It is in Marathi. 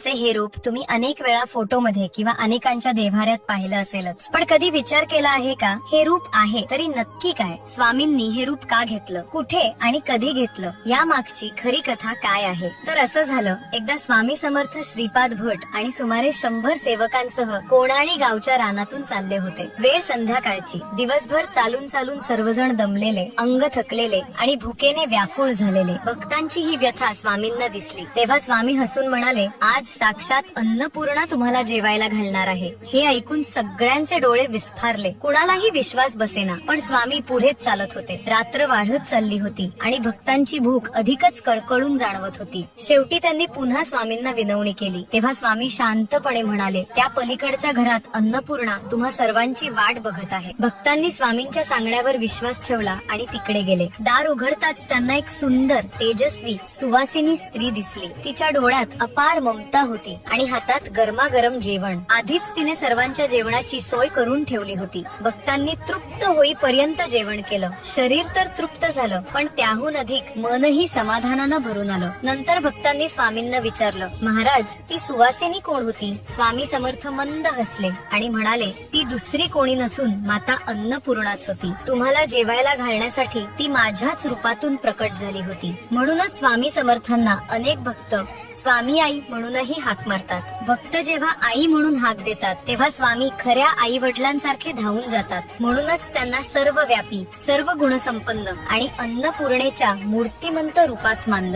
हे रूप तुम्ही अनेक वेळा फोटोमध्ये किंवा अनेकांच्या देव्हाऱ्यात पाहिलं असेलच, पण कधी विचार केला आहे का हे रूप आहे तरी नक्की काय? स्वामींनी हे रूप का घेतलं, कुठे आणि कधी घेतलं, या मागची खरी कथा काय आहे? तर असं झालं, एकदा स्वामी समर्थ श्रीपाद भट आणि सुमारे 100 सेवकांसह कोणाळी गावच्या रानातून चालले होते. वेळ संध्याकाळची. दिवसभर चालून चालून सर्वजण दमलेले, अंग थकलेले आणि भुकेने व्याकुळ झालेले. भक्तांची ही व्यथा स्वामींना दिसली. तेव्हा स्वामी हसून म्हणाले, आज साक्षात अन्नपूर्णा तुम्हाला जेवायला घालणार आहे. हे ऐकून सगळ्यांचे डोळे विस्फारले. कुणालाही विश्वास बसेना, पण स्वामी पुढेच चालत होते. रात्र वाढत चालली होती आणि भक्तांची भूक अधिकच कळकळून जाणवत होती. शेवटी त्यांनी पुन्हा स्वामींना विनवणी केली. तेव्हा स्वामी शांतपणे म्हणाले, त्या पलीकडच्या घरात अन्नपूर्णा तुम्हा सर्वांची वाट बघत आहे. भक्तांनी स्वामींच्या सांगण्यावर विश्वास ठेवला आणि तिकडे गेले. दार उघडताच त्यांना एक सुंदर, तेजस्वी, सुवासिनी स्त्री दिसली. तिच्या डोळ्यात अपार ममता होती आणि हातात गरमागरम जेवण. आधीच तिने सर्वांच्या जेवणाची सोय करून ठेवली होती. भक्तांनी तृप्त होईपर्यंत जेवण केलं. शरीर तर तृप्त झालं, पण त्याहून अधिक मनही समाधानानं भरून आलं. नंतर भक्तांनी स्वामींना विचारलं, महाराज, ती सुवासिनी कोण होती? स्वामी समर्थ मंद हसले आणि म्हणाले, ती दुसरी कोणी नसून माता अन्नपूर्णाच होती. तुम्हाला जेवायला घालण्यासाठी ती माझ्याच रूपातून प्रकट झाली होती. म्हणूनच स्वामी समर्थांना अनेक भक्त स्वामी आई म्हणूनही हाक मारतात. भक्त जेव्हा आई म्हणून हाक देतात तेव्हा स्वामी खऱ्या आई वडिलांसारखे धावून जातात. म्हणूनच त्यांना सर्व व्यापी, सर्व गुणसंपन्न आणि अन्नपूर्णेच्या मूर्तिमंत रूपात मानलं.